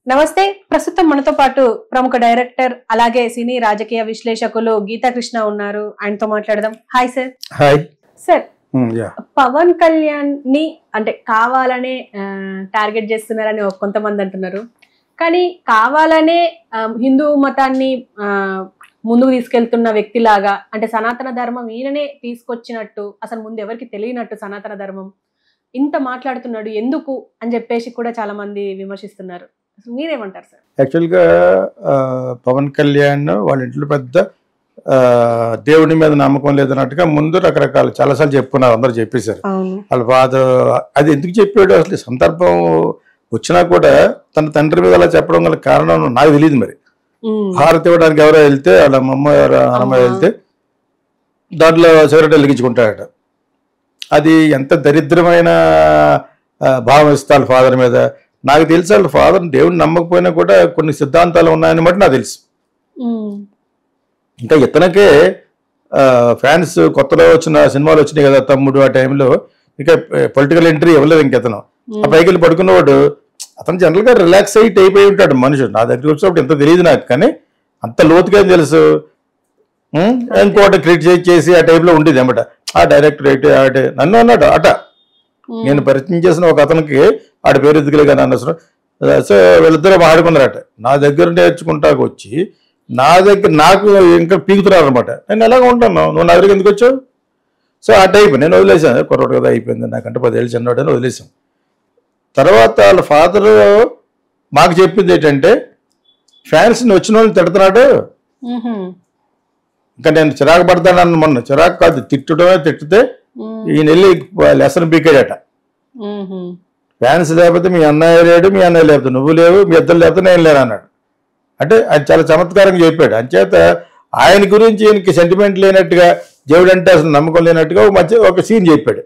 నమస్తే. ప్రస్తుతం మనతో పాటు ప్రముఖ డైరెక్టర్ అలాగే సినీ రాజకీయ విశ్లేషకులు గీతా కృష్ణ ఉన్నారు. ఆయనతో మాట్లాడదాం. Hi sir. Hi sir. Pavan Kalyan ని అంటే కావాలనే టార్గెట్ చేస్తున్నారని కొంతమంది అంటున్నారు. కానీ కావాలనే హిందూ మతాన్ని ముందుకు తీసుకెళ్తున్న వ్యక్తిలాగా అంటే సనాతన ధర్మం ఈయననే తీసుకొచ్చినట్టు, అసలు ముందు ఎవరికి తెలియనట్టు సనాతన ధర్మం ఇంత మాట్లాడుతున్నాడు ఎందుకు అని చెప్పేసి కూడా చాలా మంది విమర్శిస్తున్నారు. మీరేమంటారు సార్? యాక్చువల్గా పవన్ కళ్యాణ్ వాళ్ళ ఇంట్లో పెద్ద దేవుడి మీద నమ్మకం లేదన్నట్టుగా ముందు రకరకాల చాలాసార్లు చెప్పుకున్నారు, అందరూ చెప్పేశారు. వాళ్ళ ఫాదర్ అది ఎందుకు చెప్పాడు, అసలు సందర్భం వచ్చినా కూడా తన తండ్రి మీద అలా చెప్పడం గల కారణం నాకు తెలియదు. మరి హారతి ఇవ్వడానికి ఎవరో వెళ్తే వాళ్ళ అమ్మ వెళ్తే దాంట్లో సిగరెట్ వెలిగించుకుంటాడట. అది ఎంత దరిద్రమైన భావం ఇస్తారు ఫాదర్ మీద. నాకు తెలిసి వాళ్ళ ఫాదర్ దేవుడిని నమ్మకపోయినా కూడా కొన్ని సిద్ధాంతాలు ఉన్నాయని బట్టి నాకు తెలుసు. ఇంకా ఇతనికే ఫ్యాన్స్ కొత్తలో వచ్చిన సినిమాలు వచ్చినాయి కదా, తమ్ముడు, ఆ టైంలో ఇంకా పొలిటికల్ ఎంట్రీ ఇవ్వలేదు. ఇంకెతను ఆ పైకి వెళ్ళి పడుకున్నవాడు అతను జనరల్గా రిలాక్స్ అయ్యి అయిపోయి ఉంటాడు మనుషుడు. నా దగ్గర వచ్చినప్పుడు ఎంత తెలియదు నాకు, కానీ అంత లోతుగా తెలుసు. ఇంకోటి క్రిటిసైజ్ చేసి ఆ టైప్లో ఉండేది అన్నమాట. ఆ డైరెక్టర్ ఆడే నన్ను అన్నాడు అట. నేను పరిచయం చేసిన ఒక అతనికి ఆడి పేరు ఎదుగులే కానీ అన్నసరం. సో వీళ్ళిద్దరూ ఆడుకున్నారట. నా దగ్గర నేర్చుకుంటాకు వచ్చి నా దగ్గర నాకు ఇంకా పీకుతున్నారు అనమాట. నేను ఎలాగ ఉంటాను, నువ్వు నా దగ్గరికి ఎందుకు వచ్చావు? సో ఆ టైప్ నేను వదిలేసాను. కుర్రోడు కదా అయిపోయింది, నాకంటే 10 ఏళ్ళు చిన్నవాడు అని వదిలేసాం. తర్వాత వాళ్ళ ఫాదరు మాకు చెప్పింది ఏంటంటే, ఫ్యాన్స్ని వచ్చిన వాళ్ళని తిడుతున్నాడు. ఇంకా నేను చిరాకు పడతానన్న మొన్న చిరాకు కాదు, తిట్టితే ఈయన వెళ్ళి లెసన్ పీకాడట. ఫ్యాన్స్ లేకపోతే మీ అన్నయ్య లేడు, మీ అన్నయ్య లేకపోతే నువ్వు లేవు, మీ ఇద్దరు లేకపోతే నేను లేను అన్నాడు. అంటే అది చాలా చమత్కారంగా చెప్పాడు. అంచేత ఆయన గురించి ఈయనకి సెంటిమెంట్ లేనట్టుగా, దేవుడు అంటే అసలు నమ్మకం లేనట్టుగా ఒక సీన్ చెప్పాడు.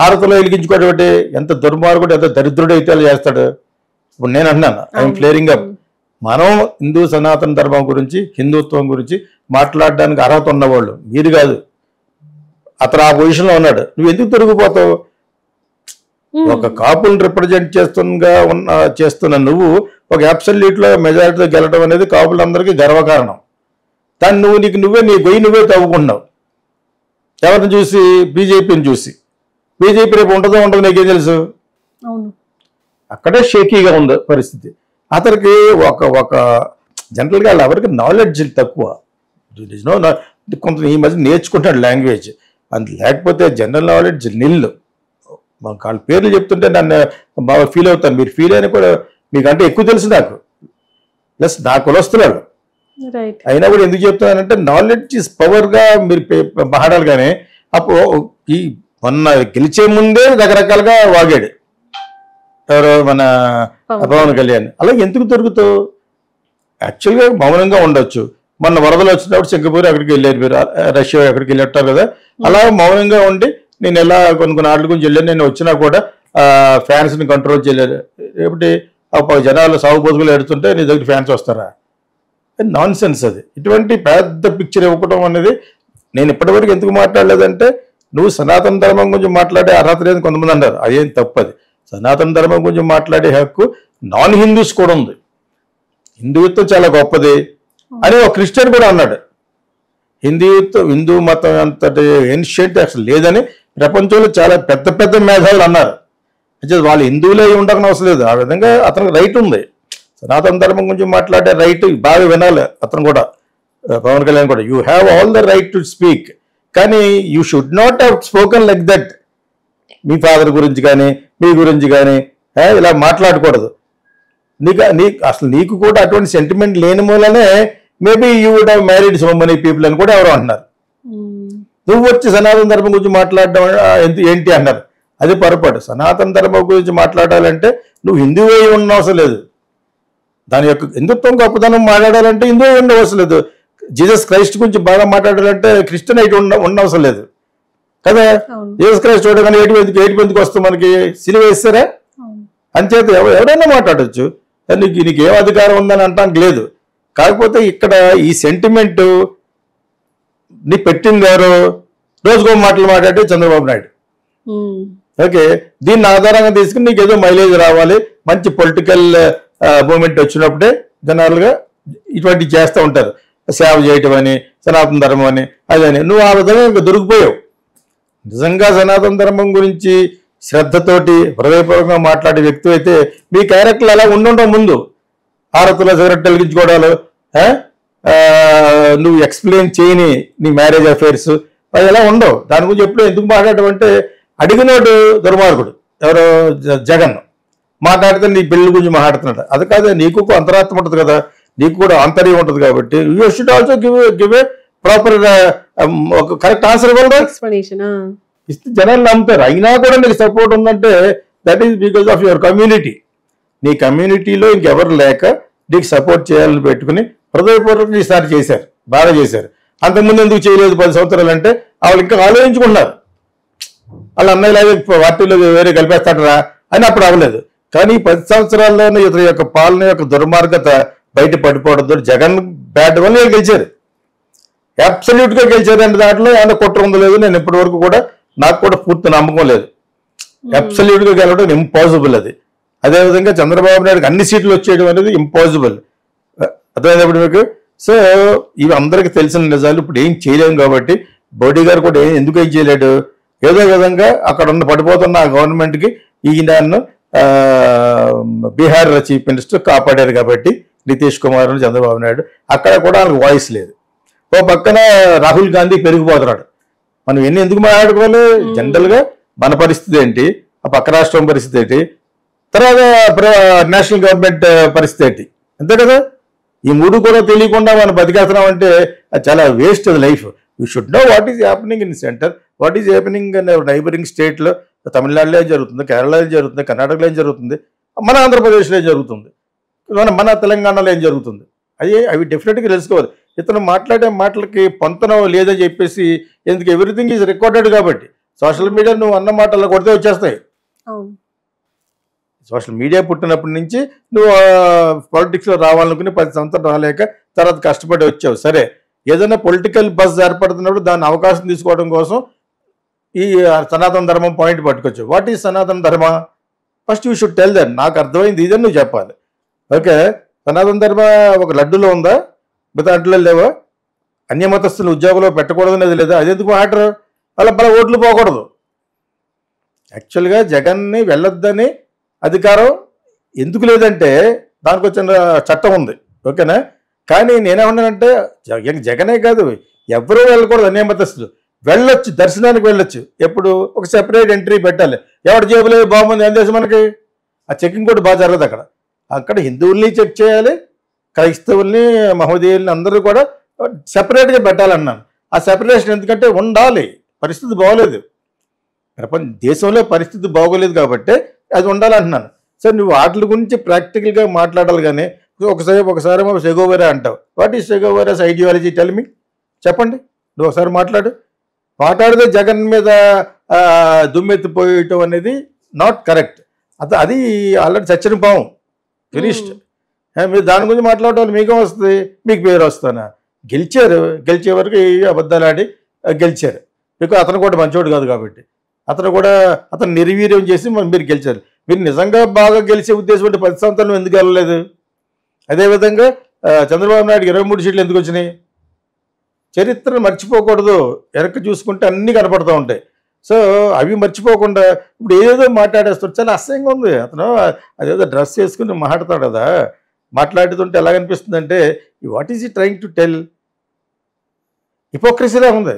హారతిలో వెలిగించుకోవడం అంటే ఎంత దుర్మార్గుడు, ఎంత దరిద్రుడు అయితే అలా చేస్తాడు. ఇప్పుడు నేను అంటున్నాను, ఐఎమ్ ఫ్లేరింగ్ అప్. మనం హిందూ సనాతన ధర్మం గురించి, హిందుత్వం గురించి మాట్లాడడానికి అర్హత ఉన్నవాళ్ళు మీరు కాదు. అతను ఆ పొజిషన్లో ఉన్నాడు, నువ్వు ఎందుకు తిరిగిపోతావు? ఒక కాపులను రిప్రజెంట్ చేస్తున్న నువ్వు ఒక అబ్సల్యూట్లో మెజారిటీతో గెలవడం అనేది కాపులందరికీ గర్వకారణం. దాన్ని నువ్వే నీ గొయ్యి నువ్వే తవ్వుకుంటున్నావు. ఎవరిని చూసి? బీజేపీని చూసి. బీజేపీ రేపు ఉంటుందో ఉండదు నీకేం తెలుసు? అక్కడే షేకీగా ఉంది పరిస్థితి. అతనికి ఒక జనరల్గా ఎవరికి నాలెడ్జ్ తక్కువ. కొంత ఈ మధ్య నేర్చుకుంటాడు లాంగ్వేజ్, అంత లేకపోతే జనరల్ నాలెడ్జ్ నిల్లు. వాళ్ళ పేర్లు చెప్తుంటే నన్ను బాగా ఫీల్ అవుతాను. మీరు ఫీల్ అయినా కూడా మీకంటే ఎక్కువ తెలుసు నాకు, ప్లస్ నా కులస్తున్నారు. అయినా కూడా ఎందుకు చెప్తున్నానంటే, నాలెడ్జ్ ఇస్ పవర్గా మీరు మాట్లాడాలి. కానీ అప్పుడు ఈ మొన్న గెలిచే ముందే రకరకాలుగా వాగాడు ఎవరో మన పవన్ కళ్యాణ్. అలా ఎందుకు దొరుకుతావు? యాక్చువల్గా మౌనంగా ఉండొచ్చు. మొన్న వరదలు వచ్చినప్పుడు సింగపూర్ అక్కడికి వెళ్ళారు, మీరు రష్యా అక్కడికి వెళ్ళారు కదా. అలా మౌనంగా ఉండి నేను ఎలా కొన్ని ఆటల గురించి వెళ్ళాను, నేను వచ్చినా కూడా ఫ్యాన్స్ని కంట్రోల్ చేయలేదు. రేపటి జనాలు సాగు బతుకులు ఎడుతుంటే నీ దగ్గర ఫ్యాన్స్ వస్తారా? నాన్ సెన్స్ అది. ఇటువంటి పెద్ద పిక్చర్ ఇవ్వడం అనేది నేను ఇప్పటివరకు ఎందుకు మాట్లాడలేదంటే, నువ్వు సనాతన ధర్మం గురించి మాట్లాడే అర్హత లేదని కొంతమంది అన్నారు. అదేం తప్పది. సనాతన ధర్మం గురించి మాట్లాడే హక్కు నాన్ హిందూస్ కూడా ఉంది. హిందుత్వం చాలా గొప్పది అని ఒక క్రిస్టియన్ కూడా అన్నాడు. హిందూ మతం అంతటి ఏన్షియంట్ అసలు లేదని ప్రపంచంలో చాలా పెద్ద పెద్ద మేధావులు అన్నారు. అంటే వాళ్ళు హిందువులే ఉండకని అవసరం లేదు. ఆ విధంగా అతనికి రైట్ ఉంది. సనాతన ధర్మం గురించి మాట్లాడే రైట్ బాగా వినాలి అతను కూడా, పవన్ కళ్యాణ్ కూడా. You have all the right to speak, కానీ you should not have spoken like that. మీ ఫాదర్ గురించి కానీ మీ గురించి కానీ ఇలా మాట్లాడకూడదు. అసలు నీకు కూడా అటువంటి సెంటిమెంట్ లేని మూలనే maybe you would have married so many people అని కూడా ఎవరో అంటున్నారు. నువ్వు వచ్చి సనాతన ధర్మం గురించి మాట్లాడడం ఏంటి అన్నారు. అది పొరపాటు. సనాతన ధర్మం గురించి మాట్లాడాలంటే నువ్వు హిందువే ఉండవసరం లేదు. దాని యొక్క హిందుత్వం గొప్పతనం మాట్లాడాలంటే హిందువే ఉండవసరం లేదు. జీసస్ క్రైస్ట్ గురించి బాగా మాట్లాడాలంటే క్రిస్టియన్ అయితే ఉండవసరం లేదు కదా. జీసస్ క్రైస్ట్ చూడగానే ఏటి ఎందుకు వస్తుంది మనకి? సిలువ వేస్తారా? అంచేత ఎవరైనా మాట్లాడచ్చు. నీకు ఏం అధికారం ఉందని అంటానికి లేదు. కాకపోతే ఇక్కడ ఈ సెంటిమెంట్ నీ పెట్టింది ఎవరు? రోజుకో మాటలు మాట్లాడే చంద్రబాబు నాయుడు. ఓకే, దీన్ని ఆధారంగా తీసుకుని నీకు ఏదో మైలేజ్ రావాలి, మంచి పొలిటికల్ మూమెంట్ వచ్చినప్పుడే జనరల్గా ఇటువంటివి చేస్తూ ఉంటారు, సేవ చేయటం అని, సనాతన ధర్మం అని, అదని. నువ్వు ఆ విధంగా ఇంకా దొరికిపోయావు. నిజంగా సనాతన ధర్మం గురించి శ్రద్ధతోటి హృదయపూర్వకంగా మాట్లాడే వ్యక్తి అయితే మీ క్యారెక్టర్లు అలా ఉండుంటావు. ముందు హారతుల సిగరెట్ వెలిగించుకోవడాలు, నువ్వు ఎక్స్ప్లెయిన్ చేయని నీ మ్యారేజ్ అఫైర్స్ అవి ఎలా ఉండవు. దాని గురించి ఎప్పుడు ఎందుకు మాట్లాడటం అంటే అడిగినోడు దుర్మార్గుడు, ఎవరో జగన్ మాట్లాడితే నీ పెళ్లి గురించి మాట్లాడుతున్నాడు. అది కాదు, నీకు అంతరాత్మ ఉంటుంది కదా, నీకు కూడా ఆంతర్యం ఉంటుంది. కాబట్టి you should also give a proper ఒక కరెక్ట్ ఆన్సర్ ఇవ్వాలి. ఎక్స్ప్లనేషన్ ఇస్తే జనాలు నమ్ముతారు. అయినా కూడా నీకు సపోర్ట్ ఉందంటే that is because of your community. నీ కమ్యూనిటీలో ఇంకెవరు లేక నీకు సపోర్ట్ చేయాలని పెట్టుకుని హృదయపూర్వకంగా ఈసారి చేశారు, బాగా చేశారు. అంతకుముందు ఎందుకు చేయలేదు 10 సంవత్సరాలు అంటే వాళ్ళు ఇంకా ఆలోచించుకున్నారు. వాళ్ళ అన్నయ్యలాగే పార్టీలో వేరే కలిపేస్తాడరా అని అప్పుడు అవ్వలేదు. కానీ 10 సంవత్సరాల్లోనే ఇతని యొక్క పాలన యొక్క దుర్మార్గత బయట పడిపోవడంతో జగన్ బ్యాట్ వల్ల గెలిచారు, అబ్సల్యూట్ గా గెలిచారు. అంటే దాంట్లో ఏమైనా కుట్ర ఉందో లేదు, నేను ఇప్పటి వరకు కూడా నాకు కూడా పూర్తి నమ్మకం లేదు. అబ్సల్యూట్ గా గెలవడం ఇంపాసిబుల్. అది అదేవిధంగా చంద్రబాబు నాయుడుకి అన్ని సీట్లు వచ్చేయడం అనేది ఇంపాసిబుల్. అర్థమైనప్పుడు మీకు. సో ఇవి అందరికీ తెలిసిన నిజాలు. ఇప్పుడు ఏం చేయలేము కాబట్టి మోడీ గారు కూడా ఎందుకు ఏం చేయలేడు, ఏదో విధంగా అక్కడ ఉన్న పడిపోతున్న ఆ గవర్నమెంట్కి ఈయనను బీహార్ చీఫ్ మినిస్టర్ కాపాడారు కాబట్టి నితీష్ కుమార్ చంద్రబాబు నాయుడు. అక్కడ కూడా వాళ్ళకి వాయిస్ లేదు. ఓ పక్కన రాహుల్ గాంధీ పెరిగిపోతున్నాడు. మనం ఎన్ని ఎందుకు మాట్లాడుకోవాలి? జనరల్గా మన పరిస్థితి ఏంటి, ఆ పక్క రాష్ట్రం పరిస్థితి ఏంటి, తర్వాత నేషనల్ గవర్నమెంట్ పరిస్థితి ఏంటి, అంతే కదా. ఈ మూడు కూడా తెలియకుండా మనం బతికేస్తున్నాం అంటే అది చాలా వేస్ట్ అది life. You should know what is happening in centre, what is happening in neighbouring స్టేట్లో. తమిళనాడులో ఏం జరుగుతుంది, కేరళలో ఏం జరుగుతుంది, కర్ణాటకలో ఏం జరుగుతుంది, మన ఆంధ్రప్రదేశ్లో ఏం జరుగుతుంది, మన తెలంగాణలో ఏం జరుగుతుంది, అవి డెఫినెట్గా తెలుసుకోవాలి. ఇతను మాట్లాడే మాటలకి పొంతన లేదని చెప్పేసి, ఎందుకు ఎవ్రీథింగ్ ఈజ్ రికార్డెడ్ కాబట్టి సోషల్ మీడియా నువ్వు అన్న మాటల్లో కొడితే వచ్చేస్తాయి. సోషల్ మీడియా పుట్టినప్పటి నుంచి నువ్వు పాలిటిక్స్లో రావాలనుకుని 10 సంవత్సరాలు రాలేక తర్వాత కష్టపడి వచ్చావు. సరే, ఏదైనా పొలిటికల్ బస్ ఏర్పడుతున్నప్పుడు దాన్ని అవకాశం తీసుకోవడం కోసం ఈ సనాతన ధర్మం పాయింట్ పట్టుకొచ్చావు. వాట్ ఈజ్ సనాతన ధర్మ? First you should tell that. నాకు అర్థమైంది ఇదని నువ్వు చెప్పాలి. ఓకే, సనాతన ధర్మ ఒక లడ్డులో ఉందా, మిగతా అంట్లో లేవా? అన్యమతస్తులు ఉద్యోగంలో పెట్టకూడదనేది లేదా? అది ఎందుకు ఆర్డర్? వాళ్ళ ఓట్లు పోకూడదు. యాక్చువల్గా జగన్ని వెళ్ళొద్దని అధికారం ఎందుకు లేదంటే దానికి వచ్చిన చట్టం ఉంది, ఓకేనా. కానీ నేనేమన్నానంటే జగనే కాదు, ఎవరూ వెళ్ళకూడదు. అన్యమతస్తులు వెళ్ళొచ్చు, దర్శనానికి వెళ్ళొచ్చు. ఎప్పుడు ఒక సెపరేట్ ఎంట్రీ పెట్టాలి. ఎవరి జేబులో బాగుంది ఏం చేసి మనకి ఆ చెకింగ్ కూడా బాగా జరగదు. అక్కడ హిందువుల్ని చెక్ చేయాలి, క్రైస్తవుల్ని, మహోదీయుల్ని అందరూ కూడా సెపరేట్గా పెట్టాలన్నాను. ఆ సెపరేషన్ ఎందుకంటే ఉండాలి, పరిస్థితి బాగోలేదు, దేశంలో పరిస్థితి బాగోలేదు కాబట్టి అది ఉండాలంటున్నాను. సో నువ్వు వాటి గురించి ప్రాక్టికల్గా మాట్లాడాలి. కానీ ఒకసారి సెగోవెరా అంటావు. What is Che Guevara's ideology? Tell me, చెప్పండి. నువ్వు ఒకసారి మాట్లాడితే జగన్ మీద దుమ్మెత్తిపోయటం అనేది నాట్ కరెక్ట్. అది ఆల్రెడీ చచ్చిన పావం, ఫినిష్డ్. మీరు దాని గురించి మాట్లాడటం మీకేం వస్తుంది? మీకు పేరు వస్తానా? గెలిచే వరకు అబద్ధాలు ఆడి గెలిచారు. మీకు అతను కూడా మంచోడు కాదు కాబట్టి అతను నిర్వీర్యం చేసి మీరు గెలిచారు. మీరు నిజంగా బాగా గెలిచే ఉద్దేశం ఉంటే 10 సంవత్సరాలు ఎందుకు వెళ్ళలేదు? అదేవిధంగా చంద్రబాబు నాయుడు 23 సీట్లు ఎందుకు వచ్చినాయి? చరిత్రను మర్చిపోకూడదు. వెనక్కి చూసుకుంటే అన్నీ కనపడుతూ ఉంటాయి. సో అవి మర్చిపోకుండా ఇప్పుడు ఏదో మాట్లాడేస్తాడు. చాలా అసహ్యంగా ఉంది. అతను అదేదో డ్రెస్ వేసుకుని మాట్లాడతాడు కదా, మాట్లాడుతుంటే ఎలాగనిపిస్తుంది అంటే వాట్ ఈజ్ ఈ ట్రైంగ్ టు టెల్? హిపోక్రసీలా ఉంది,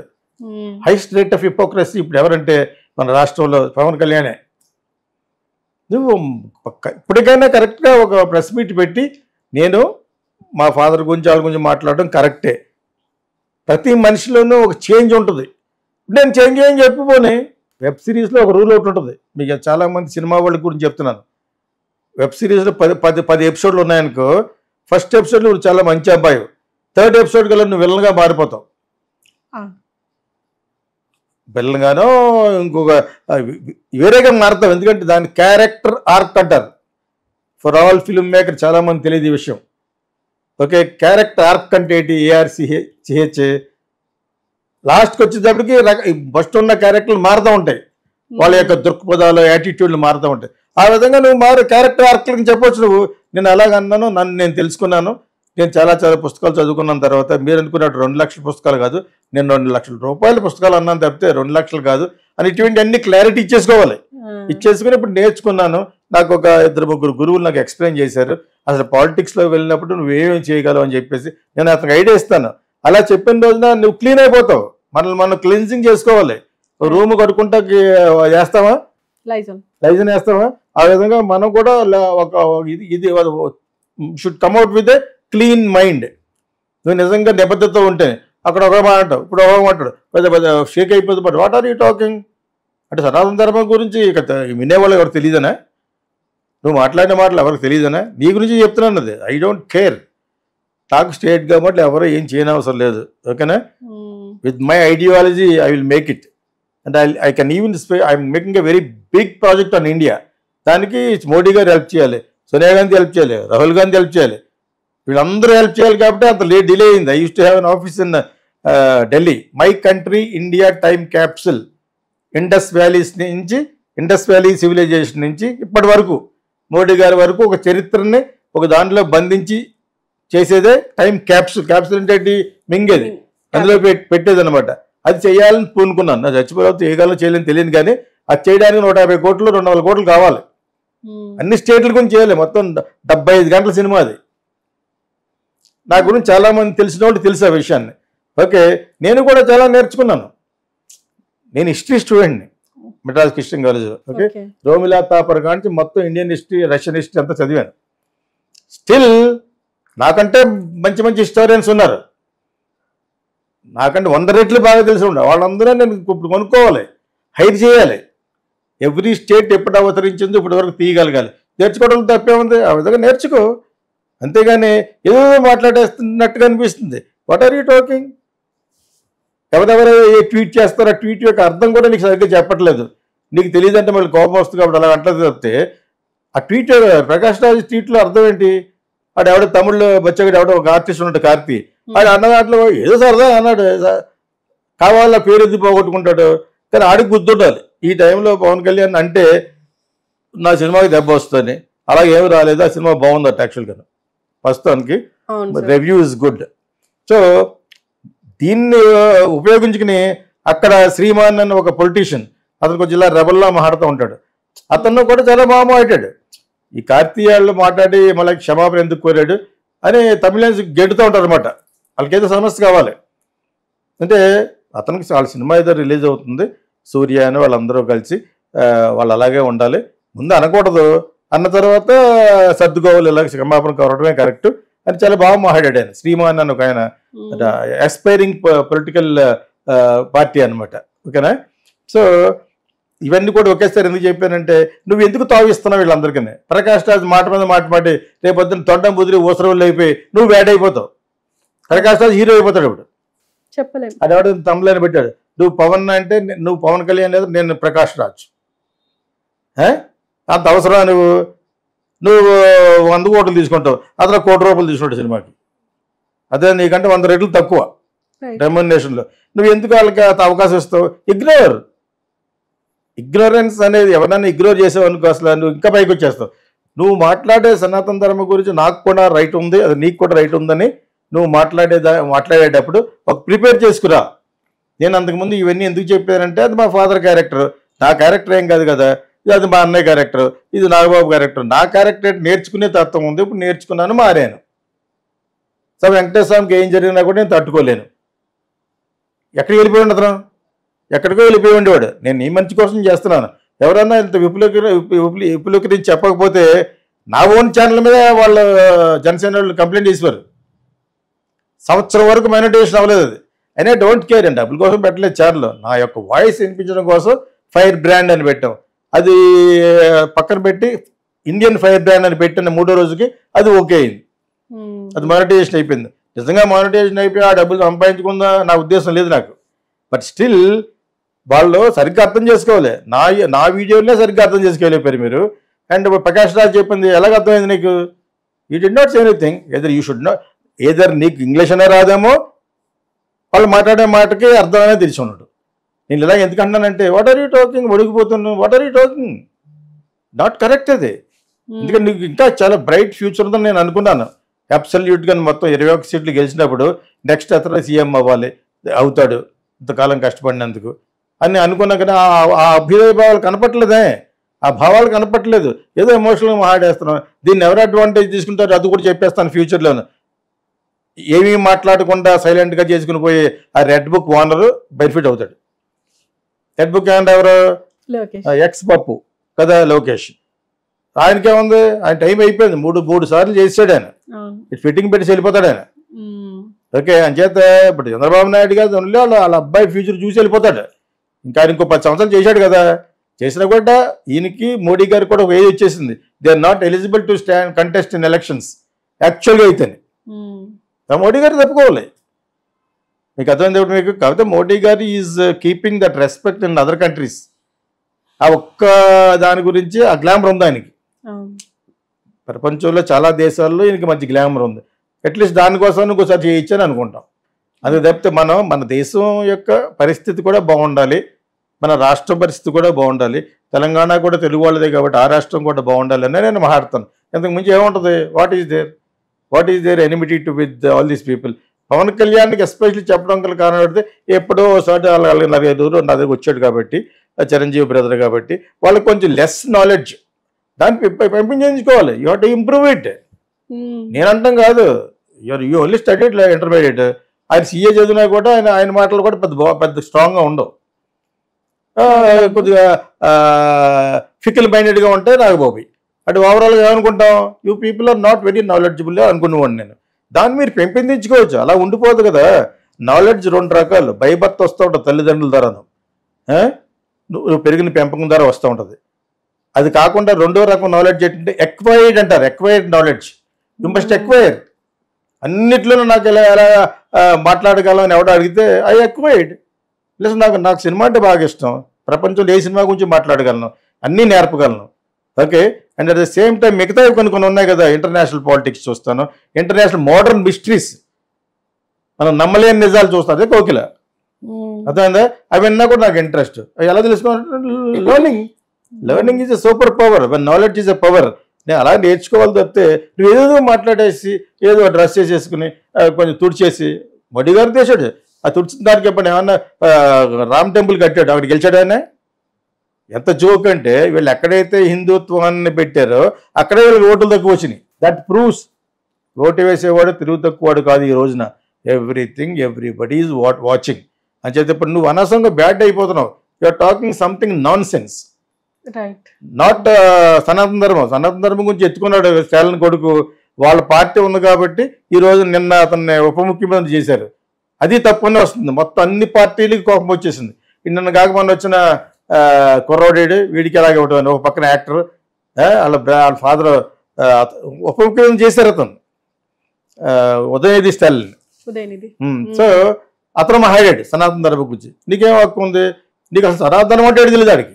హైయెస్ట్ రేట్ ఆఫ్ హిపోక్రసీ. ఇప్పుడు ఎవరంటే మన రాష్ట్రంలో పవన్ కళ్యాణే. నువ్వు ఇప్పటికైనా కరెక్ట్గా ఒక ప్రెస్ మీట్ పెట్టి నేను మా ఫాదర్ గురించి వాళ్ళ గురించి మాట్లాడడం కరెక్టే. ప్రతి మనిషిలోనూ ఒక చేంజ్ ఉంటుంది. నేను చేంజ్ ఏం చెప్పిపోని. వెబ్ సిరీస్లో ఒక రూల్ ఒకటి ఉంటుంది. మీకు చాలామంది సినిమా వాళ్ళ గురించి చెప్తున్నాను. వెబ్ సిరీస్లో 10 ఎపిసోడ్లు ఉన్నాయనుకో, ఫస్ట్ ఎపిసోడ్లో నువ్వు చాలా మంచి అబ్బాయి, 3rd ఎపిసోడ్ కల్లా నువ్వు విలన్గా మారిపోతావు. విలన్గానో ఇంకొక వేరేగా మారుతావు. ఎందుకంటే దాని క్యారెక్టర్ ఆర్క్ అంటారు. ఫర్ ఆల్ ఫిల్మ్ మేకర్ చాలామంది తెలియదు ఈ విషయం. ఓకే, క్యారెక్టర్ ఆర్క్ అంటే ఏంటి? ARCH. లాస్ట్కి వచ్చేటప్పటికి ఫస్ట్ ఉన్న క్యారెక్టర్లు మారుతూ ఉంటాయి. వాళ్ళ యొక్క దృక్పథాలు, యాటిట్యూడ్లు మారుతూ ఉంటాయి. ఆ విధంగా నువ్వు క్యారెక్టర్ ఆర్క్లకి చెప్పొచ్చు. నువ్వు నేను అలాగన్నాను, నన్ను నేను తెలుసుకున్నాను, నేను చాలా పుస్తకాలు చదువుకున్న తర్వాత మీరు అనుకున్నట్టు 2 లక్షల పుస్తకాలు కాదు, నేను 2 లక్షల రూపాయల పుస్తకాలు అన్నాను తప్పితే 2 లక్షలు కాదు అని ఇటువంటి అన్ని క్లారిటీ ఇచ్చేసుకోవాలి. ఇచ్చేసుకుని ఇప్పుడు నేర్చుకున్నాను. నాకు ఒక 2-3 గురువులు నాకు ఎక్స్ప్లెయిన్ చేశారు. అసలు పాలిటిక్స్లో వెళ్ళినప్పుడు నువ్వేమేమి చేయగలవు అని చెప్పేసి నేను అతనికి ఐడియా ఇస్తాను. అలా చెప్పిన రోజున నువ్వు క్లీన్ అయిపోతావు. మనం క్లీన్సింగ్ చేసుకోవాలి. రూమ్ కడుకుంటా చేస్తావా, లైజన్ వేస్తావా, ఆ విధంగా మనం కూడా ఒక ఇది should కమ్అట్ with a clean mind. నువ్వు నిజంగా నిబద్ధతతో ఉంటే అక్కడ ఒక మాట అంటావు, ఇప్పుడు ఒక మాట్లాడు పెద్ద షేక్ అయిపోతుంది. But what are you talking అంటే సనాతన ధర్మం గురించి ఇక వినేవాళ్ళు ఎవరు తెలియదనా? నువ్వు మాట్లాడిన మాటలు ఎవరికి తెలియదనా? నీ గురించి చెప్తున్నాను. అది ఐ డోంట్ కేర్. నాకు స్టేట్ గవర్నమెంట్ ఎవరో ఏం చేయనవసరం లేదు. ఓకేనా? With my ideology I will make it and I can even I'm making a very big project on India. దానికి మోడీ గారు హెల్ప్ చేయాలి, సోనియా గాంధీ హెల్ప్ చేయాలి, రాహుల్ గాంధీ హెల్ప్ చేయాలి, వీళ్ళందరూ హెల్ప్ చేయాలి. కాబట్టి అంత డిలే అయింది. I use to have an office in Delhi. My country India time capsule Indus valley civilization నుంచి ఇప్పటి వరకు మోడీ గారి వరకు ఒక చరిత్రని ఒక దాంట్లో బంధించి చేసేదే టైం క్యాప్సుల్. క్యాప్సుల్ అంటే మింగేది, అందులో పెట్టేది అనమాట. అది చేయాలని పూనుకున్నాను. నా చచ్చిపోతే ఏ కాలంలో చేయలేని తెలియదు, కానీ అది చేయడానికి 150 కోట్లు 200 కోట్లు కావాలి. అన్ని స్టేట్ల గురించి చేయాలి. మొత్తం 75 గంటల సినిమా అది. నా గురించి చాలామంది తెలిసిన వాళ్ళు తెలుసు ఆ విషయాన్ని. ఓకే, నేను కూడా చాలా నేర్చుకున్నాను. నేను హిస్టరీ స్టూడెంట్ని మెడ్రాస్ క్రిస్టియన్ కాలేజీలో. ఓకే, రోమిలా థాపర్ కాంచి మొత్తం ఇండియన్ హిస్టరీ, రష్యన్ హిస్టరీ అంతా చదివాను. స్టిల్ నాకంటే మంచి మంచి హిస్టోరియన్స్ ఉన్నారు. నాకంటే 100 రెట్లు బాగా తెలిసి ఉండాలి. వాళ్ళందరూ నేను ఇప్పుడు కొనుక్కోవాలి, హైర్ చేయాలి. ఎవ్రీ స్టేట్ ఎప్పుడు అవతరించిందో ఇప్పటి వరకు తీయగలగాలి. నేర్చుకోవడం తప్పే ఉంది, ఆ విధంగా నేర్చుకో. అంతేగాని ఏదో మాట్లాడేస్తున్నట్టుగా అనిపిస్తుంది. What are you talking? ఎవరెవరు ఏ ట్వీట్ చేస్తారో ఆ ట్వీట్ యొక్క అర్థం కూడా నీకు సరిగ్గా చెప్పట్లేదు. నీకు తెలియదంటే మళ్ళీ కోపం వస్తుంది కాబట్టి అలా అంటలేదు తప్పితే ఆ ట్వీట్ ప్రకాష్ రాజ్ ట్వీట్లో అర్థం ఏంటి? వాడు ఎవడో తమిళ్లో బచ్చగాడు ఎవడో ఒక ఆర్టిస్ట్ ఉన్నాడు కార్తీ, వాడు అన్న దాంట్లో ఏదో సరదా అన్నాడు, కావాలా పేరు ఎద్దు పోగొట్టుకుంటాడు. కానీ ఆడికి గుర్తుండాలి ఈ టైంలో పవన్ కళ్యాణ్ అంటే నా సినిమాకి దెబ్బ వస్తుంది. అలా ఏమి రాలేదు, ఆ సినిమా బాగుందట యాక్చువల్గా ప్రస్తుతానికి, రివ్యూ ఇస్ గుడ్. సో దీన్ని ఉపయోగించుకుని అక్కడ శ్రీమాన్ అన్న ఒక పొలిటీషియన్, అతను కొంచెం ఇలా రెబల్లా మాట్లాడుతూ ఉంటాడు. అతను కూడా చాలా బాగా మాట్లాడాడు. ఈ కార్తీయాళ్ళు మాట్లాడి మళ్ళీ క్షమాపణ ఎందుకు కోరాడు అని తమిళన్స్ గెడుతూ ఉంటారు అనమాట. వాళ్ళకేదో సమస్య కావాలి అంటే అతనికి వాళ్ళ సినిమా ఏదో రిలీజ్ అవుతుంది, సూర్య అని వాళ్ళందరూ కలిసి వాళ్ళు అలాగే ఉండాలి, ముందు అనకూడదు, అన్న తర్వాత సర్దుకోవాలి, ఇలాగ క్షమాపణ కోరడమే కరెక్ట్ అని చాలా బాగా మాట్లాడాడు ఆయన. శ్రీమాన్ అని ఒక ఆయన ఎస్పైరింగ్ పొలిటికల్ పార్టీ అనమాట. ఓకేనా? సో ఇవన్నీ కూడా ఒకేసారి ఎందుకు చెప్పానంటే నువ్వు ఎందుకు తావిస్తున్నావు వీళ్ళందరికీ. ప్రకాష్ రాజ్ మాట మీద మాటి రేపొద్దున తొండం బుదిరి ఊసరవులు అయిపోయి నువ్వు బ్యాడ్ అయిపోతావు. ప్రకాష్ రాజ్ హీరో అయిపోతాడు ఇప్పుడు. చెప్పలేదు అది ఎవడ తమిళని పెట్టాడు, నువ్వు పవన్ అంటే నువ్వు పవన్ కళ్యాణ్ లేదు, నేను ప్రకాష్ రాజ్. అంత అవసరం నువ్వు 100 కోట్లు తీసుకుంటావు, అతను 1 కోటి రూపాయలు తీసుకుంటావు సినిమాకి. అదే నీకంటే 100 రెట్లు తక్కువ రెమ్యునరేషన్లో. నువ్వు ఎందుకు వాళ్ళకి అవకాశం ఇస్తావు? ఇగ్నోరెన్స్ అనేది ఎవరైనా ఇగ్నోర్ చేసావు అనుకో అసలు నువ్వు ఇంకా పైకి వచ్చేస్తావు. నువ్వు మాట్లాడే సనాతన ధర్మం గురించి నాకు కూడా రైట్ ఉంది, అది నీకు కూడా రైట్ ఉందని నువ్వు మాట్లాడేటప్పుడు ఒక ప్రిపేర్ చేసుకురా. నేను అంతకుముందు ఇవన్నీ ఎందుకు చెప్పానంటే అది మా ఫాదర్ క్యారెక్టర్, నా క్యారెక్టర్ ఏం కాదు కదా, అది మా అన్నయ్య క్యారెక్టర్, ఇది నాగబాబు క్యారెక్టర్. నా క్యారెక్టర్ నేర్చుకునే తత్వం ఉంది, ఇప్పుడు నేర్చుకున్నాను, మారాను. సో వెంకటేశ్వర స్వామికి ఏం జరిగినా కూడా నేను తట్టుకోలేను. ఎక్కడికి వెళ్ళిపోయి ఉండదు, ఎక్కడికో వెళ్ళిపోయి ఉండేవాడు. నేను నీ మంచి కోసం చేస్తున్నాను. ఎవరన్నా ఇంత విపులీకరించి చెప్పకపోతే నా ఓన్ ఛానల్ మీద వాళ్ళ జనసేన వాళ్ళు కంప్లైంట్ చేసేవారు. సంవత్సరం వరకు మానిటైజేషన్ అవ్వలేదు అది. అయినా డోంట్ కేర్ అండి, డబ్బుల కోసం పెట్టలేదు ఛానల్. నా యొక్క వాయిస్ వినిపించడం కోసం ఫైర్ బ్రాండ్ అని పెట్టాం. అది పక్కన పెట్టి ఇండియన్ ఫైర్ బ్రాండ్ అని పెట్టిన 3వ రోజుకి అది ఓకే అయింది, అది మానిటైజేషన్ అయిపోయింది. నిజంగా మానిటైజేషన్ అయిపోయి ఆ డబ్బులు సంపాదించుకుందా నా ఉద్దేశం లేదు నాకు. బట్ స్టిల్ వాళ్ళు సరిగ్గా అర్థం చేసుకోవాలి. నా వీడియోనే సరిగ్గా అర్థం చేసుకోలేపారు మీరు. అండ్ ప్రకాష్ రాజ్ చెప్పింది ఎలాగ అర్థమైంది నీకు? You did not say anything. Either నీకు ఇంగ్లీష్ అనే రాదేమో, వాళ్ళు మాట్లాడే మాటకి అర్థం అనేది తెలిసి ఉన్నాడు. నేను ఇలా ఎందుకు అన్నానంటే వాట్ ఆర్ యూ టాకింగ్, ఒడిగిపోతున్నావు, what are you talking, not correct. అది ఎందుకంటే నీకు ఇంకా చాలా బ్రైట్ ఫ్యూచర్ ఉందని నేను అనుకున్నాను. అబ్సల్యూట్గా మొత్తం 21 సీట్లు గెలిచినప్పుడు నెక్స్ట్ అతను సీఎం అవ్వాలి, అవుతాడు ఇంతకాలం కష్టపడినందుకు అని అనుకున్నా. కానీ ఆ అభ్యుదయ భావాలు కనపట్లేదే, ఆ భావాలు కనపట్లేదు. ఏదో ఎమోషనల్గా మాట్లాడేస్తున్నాం. దీన్ని ఎవరు అడ్వాంటేజ్ తీసుకుంటారు అది కూడా చెప్పేస్తాను ఫ్యూచర్లోను. ఏమీ మాట్లాడకుండా సైలెంట్గా చేసుకుని పోయి ఆ రెడ్ బుక్ ఓనరు బెనిఫిట్ అవుతాడు. రెడ్ బుక్ ఏమంటే ఎవరు? ఎక్స్ పప్పు కదా, లోకేష్. ఆయనకేముంది, ఆయన టైం అయిపోయింది. మూడు సార్లు చేసాడు ఆయన. ఫిట్టింగ్ పెట్టి వెళ్ళిపోతాడు ఆయన. ఓకే, అంచేత ఇప్పుడు చంద్రబాబు నాయుడు గారు వాళ్ళ అబ్బాయి ఫ్యూచర్ చూసి వెళ్ళిపోతాడు. ఇంకా ఆయన ఇంకో 10 సంవత్సరాలు చేశాడు కదా. చేసినా కూడా ఈయనకి మోడీ గారు కూడా ఒక ఏజ్ వచ్చేసింది. They are not eligible to stand contest in elections యాక్చువల్గా అయితేనే. మోడీ గారు తప్పుకోవాలి. మీకు అర్థమైంది మీకు. కాకపోతే మోడీ గారు is keeping that respect in other countries. ఆ ఒక్క దాని గురించి ఆ గ్లామర్ ఉంది ఆయనకి. ప్రపంచంలో చాలా దేశాల్లో ఈయనకి మంచి గ్లామర్ ఉంది. అట్లీస్ట్ దానికోసం ఇంకోసారి చేయొచ్చని అనుకుంటాం. అది తప్పితే మన దేశం యొక్క పరిస్థితి కూడా బాగుండాలి, మన రాష్ట్ర పరిస్థితి కూడా బాగుండాలి. తెలంగాణ కూడా తెలుగు వాళ్ళదే కాబట్టి ఆ రాష్ట్రం కూడా బాగుండాలి అని నేను మాట్లాడతాను. ఇంతకు మించి ఏముంటుంది? What is there enmity to with all these people? Pavan కళ్యాణ్కి ఎస్పెషల్లీ చెప్పడం గల కారణం అంటే ఎప్పుడో ఒకసారి వాళ్ళకి 45 నా దగ్గర వచ్చాడు కాబట్టి, చిరంజీవి బ్రదర్ కాబట్టి వాళ్ళకి కొంచెం లెస్ నాలెడ్జ్, దాన్ని పెంపించుకోవాలి. You have to improve it. నేనంటాం కాదు, యూ ఓన్లీ స్టడీడ్ ఇంటర్మీడియట్. ఆయన సీఏ చదివినా కూడా ఆయన మాటలు కూడా పెద్ద స్ట్రాంగ్గా ఉండవు. కొద్దిగా ఫికల్ మైండెడ్గా ఉంటే నాగబాబు. అటు ఓవరాల్గా ఏమనుకుంటాం, you people are not very knowledgeable అనుకునేవాడిని నేను. దాన్ని మీరు పెంపొందించుకోవచ్చు, అలా ఉండిపోదు కదా. నాలెడ్జ్ 2 రకాలు. బైబర్త్ వస్తూ ఉంటుంది తల్లిదండ్రుల ద్వారాను, నువ్వు పెరిగిన పెంపకం ద్వారా వస్తూ ఉంటుంది. అది కాకుండా 2వ రకం నాలెడ్జ్ ఏంటంటే ఎక్వైర్డ్ అంటారు. Acquired knowledge. You must acquire. అన్నిట్లోనూ నాకు ఎలా మాట్లాడగలను ఎవడో అడిగితే ఐ ఎక్వైర్డ్. ప్లస్ నాకు సినిమా అంటే బాగా ఇష్టం. ప్రపంచంలో ఏ సినిమా గురించి మాట్లాడగలను, అన్నీ నేర్పగలను. Okay, and at the same time మిగతావి కొన్ని ఉన్నాయి కదా. ఇంటర్నేషనల్ పాలిటిక్స్ చూస్తాను, ఇంటర్నేషనల్ మోడర్న్ మిస్టరీస్, మనం నమ్మలేని నిజాలు చూస్తాను. అదే కోకిల. అర్థమైందా? అవన్నీ కూడా నాకు ఇంట్రెస్ట్. ఎలా తెలుసుకోవాలి? Learning is a super power, knowledge is a power. నేను అలా నేర్చుకోవాలి తప్పితే నువ్వు ఏదో మాట్లాడేసి ఏదో డ్రెస్ చేసేసుకుని కొంచెం తుడిచేసి. మోడీ గారు చేశాడు, ఆ తుడిచిన దానికి చెప్పండి. ఏమన్నా రామ్ టెంపుల్ కట్టాడు, అక్కడ గెలిచాడు ఆయన. ఎంత జోక్ అంటే వీళ్ళు ఎక్కడైతే హిందుత్వాన్ని పెట్టారో అక్కడే వీళ్ళు ఓట్లు తక్కువ వచ్చినాయి. దట్ ప్రూవ్స్ ఓటు వేసేవాడు తిరుగు తక్కువవాడు కాదు ఈ రోజున. ఎవ్రీబడి ఈజ్ వాచింగ్ అని చెప్పి ఇప్పుడు నువ్వు అనవసరంగా బ్యాడ్ అయిపోతున్నావు. You're talking something nonsense. Not సనాతన ధర్మం గురించి ఎత్తుకున్నాడు స్టాలిన్ కొడుకు. వాళ్ళ పార్టీ ఉంది కాబట్టి ఈ రోజు నిన్న అతన్ని ఉప ముఖ్యమంత్రి చేశారు. అది తప్పనే వస్తుంది. మొత్తం అన్ని పార్టీలకి కోపం వచ్చేసింది. నిన్న కాక మొన్న వచ్చిన కుర్రోడేడు, వీడికి ఎలాగే ఉంటుంది. ఒక పక్కన యాక్టర్, వాళ్ళ ఫాదర్ ఉప ముఖ్యమంత్రి చేశారు అతను, ఉదయనిధి స్టాలిన్. సో అతను మాట్లాడాడు సనాతన ధర్మం గురించి. నీకేం హక్కు ఉంది? నీకు అసలు సనాతన ధర్మం అంటే తెలియదు ఆడికి.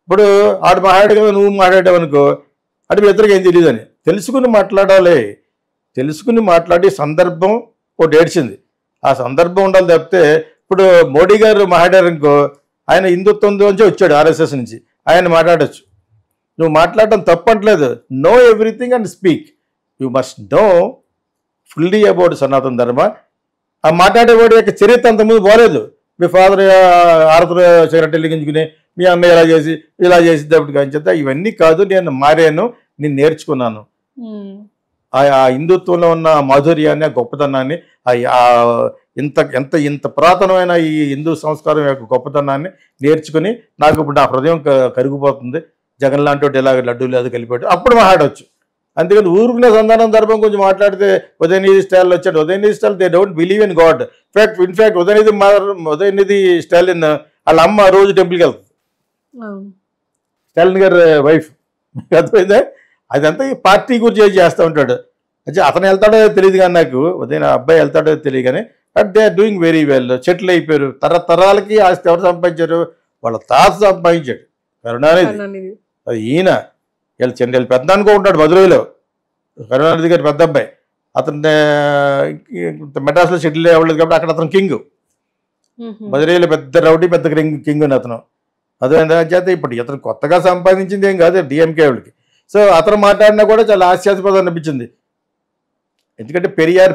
ఇప్పుడు ఆడు మాట్లాడు కదా, నువ్వు మాట్లాడావు అనుకో, అటు మీ ఇద్దరికి ఏం తెలియదు అని తెలుసుకుని మాట్లాడాలి. తెలుసుకుని మాట్లాడి సందర్భం ఒకటి ఏడ్చింది, ఆ సందర్భం ఉండాలి తప్పితే. ఇప్పుడు మోడీ గారు మాట్లాడారు అనుకో, ఆయన హిందుత్వంలోంచి వచ్చాడు, ఆర్ఎస్ఎస్ నుంచి. ఆయన మాట్లాడచ్చు, నువ్వు మాట్లాడటం తప్పట్లేదు. Know everything and speak. You must know fully about Sanatana Dharma. ఆ మాట్లాడేవాడి యొక్క చరిత్ర అంతకుముందు పోలేదు. మీ ఫాదర్ ఆరతులు సిగరెట్ వెలిగించుకుని మీ అమ్మాయి ఇలా చేసేటప్పుడు కానీ ఇవన్నీ కాదు. నేను మారాను, నేను నేర్చుకున్నాను. ఆ హిందుత్వంలో ఉన్న మాధుర్యాన్ని, ఆ గొప్పతనాన్ని, ఇంత పురాతనమైన ఈ హిందూ సంస్కారం యొక్క గొప్పతనాన్ని నేర్చుకుని నాకు ఇప్పుడు నా హృదయం కరిగిపోతుంది. జగన్ లాంటి వాటి ఇలాగ లడ్డూ లేదు కలిపాడు, అప్పుడు మాట్లాడవచ్చు. అందుకని ఊరుకునే సంధానం ధర్మం గురించి మాట్లాడితే ఉదయనిధి స్టాలిన్ వచ్చాడు. Udhayanidhi Stalin they don't believe in God. In fact Udhayanidhi Stalin వాళ్ళ అమ్మ రోజు టెంపుల్కి వెళ్తుంది, స్టాలిన్ గారి వైఫ్. అర్థమైందా? అదంతా ఈ పార్టీ గురించి చేస్తూ ఉంటాడు. అంటే అతను వెళ్తాడో తెలియదు కానీ, నాకు ఉదయం అబ్బాయి వెళ్తాడో తెలియదు కానీ, but they are doing very well. Settle అయిపోయారు. తరతరాలకి ఆస్తి ఎవరు సంపాదించారు? వాళ్ళ తాత సంపాదించాడు, కరుణానిధి. అది ఈయన వీళ్ళ పెద్ద అనుకో ఉంటాడు మధురైలో, కరుణానిధి గారి పెద్ద అబ్బాయి. అతను మెడ్రాస్లో సెటిల్ అవ్వలేదు కాబట్టి అక్కడ అతను కింగ్. మధురైలో పెద్ద రౌడీ, పెద్ద కింగ్ అని అతను. అదే చేత ఇప్పుడు ఇతను కొత్తగా సంపాదించింది ఏం కాదు డిఎంకే వాళ్ళకి. సో అతను మాట్లాడినా కూడా చాలా హాస్యాస్పదం అనిపించింది. ఎందుకంటే పెరియార్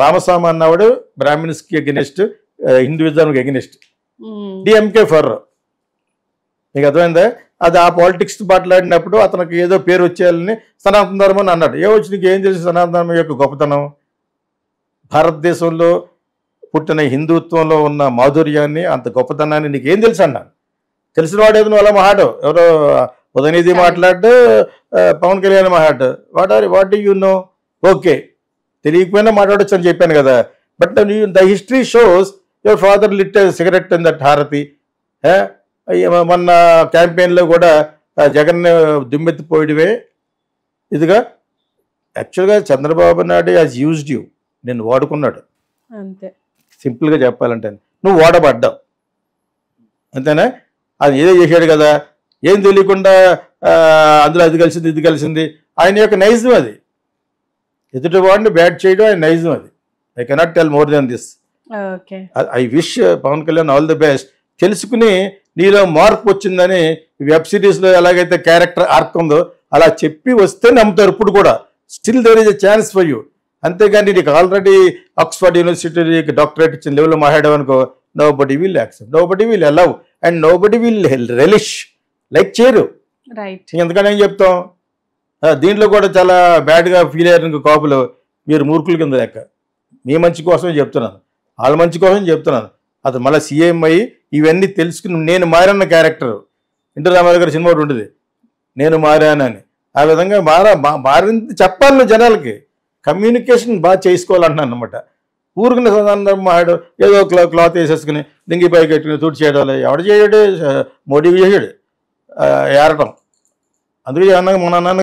రామస్వామి అన్నవాడు బ్రాహ్మిన్స్కి ఎగెనిస్ట్, హిందూయిజంకి ఎగెనిస్ట్, డిఎంకే ఫర్. మీకు అర్థమైందా? అది ఆ పాలిటిక్స్ మాట్లాడినప్పుడు అతనికి ఏదో పేరు వచ్చేయాలని సనాతన ధర్మం అని అన్నాడు. ఏమొచ్చి నీకు ఏం తెలుసు సనాతన ధర్మం యొక్క గొప్పతనం? భారతదేశంలో పుట్టిన హిందుత్వంలో ఉన్న మాధుర్యాన్ని, అంత గొప్పతనాన్ని నీకేం తెలుసు అన్నాను. తెలిసిన వాడు ఏదో నువ్వు అలా మాట్లాడు. ఎవరో ఉదయనిధి మాట్లాడు, పవన్ కళ్యాణ్ మాట్లాడు. What do you know? Okay, తెలియకపోయినా మాట్లాడచ్చు అని చెప్పాను కదా. But the history shows your father lit cigarette in that హారతి. మొన్న క్యాంపెయిన్లో కూడా జగన్ దుమ్మెత్తిపోయడమే ఇదిగా. యాక్చువల్గా Chandrababu Naidu has used you, నేను వాడుకున్నాడు అంతే. సింపుల్గా చెప్పాలంటే నువ్వు వాడబడ్డావు అంతేనా? అది ఏదో చేశాడు కదా, ఏం తెలియకుండా అందులో అది కలిసింది ఇది కలిసింది. ఆయన యొక్క నైజం అది. ఎదుటి వాడిని బ్యాట్ చేయడం ఆయన నైజం అది. I cannot tell more than this. I wish Pavan Kalyan all the best. తెలుసుకుని నీలో మార్పు వచ్చిందని వెబ్ సిరీస్లో ఎలాగైతే క్యారెక్టర్ ఆర్క్ ఉందో అలా చెప్పి వస్తే నమ్ముతారు. ఇప్పుడు కూడా still there is a chance for you. అంతేగాని నీకు ఆల్రెడీ ఆక్స్ఫర్డ్ యూనివర్సిటీకి డాక్టరేట్ ఇచ్చిన లెవెల్లో మాట్లాడావనుకో, nobody will accept, nobody will allow and nobody will relish. Like చేయరు. ఎందుకని ఏం చెప్తాం? దీంట్లో కూడా చాలా బ్యాడ్గా ఫీల్ అయ్యారు కాపులు. మీరు మూర్ఖుల కింద లెక్క. మీ మంచి కోసమే చెప్తున్నాను, వాళ్ళ మంచి కోసం చెప్తున్నాను. అతను మళ్ళీ సీఎం అయ్యి ఇవన్నీ తెలుసుకుని నేను మారన్న క్యారెక్టర్ ఎన్టీ రామారావు గారి సినిమా ఉండేది, నేను మారానని. ఆ విధంగా మారింది చెప్పాలి జనాలకి. కమ్యూనికేషన్ బాగా చేసుకోవాలంటున్నాను అనమాట. ఊరుకునే సందర్భం మాడు ఏదో క్లాత్ వేసేసుకుని దింగి పైకి కట్టుకుని తూటి చేయడం. ఎవడు చేయడు? మోడీ చేసాడు ఏరటం. అందుకే అన్నాక మన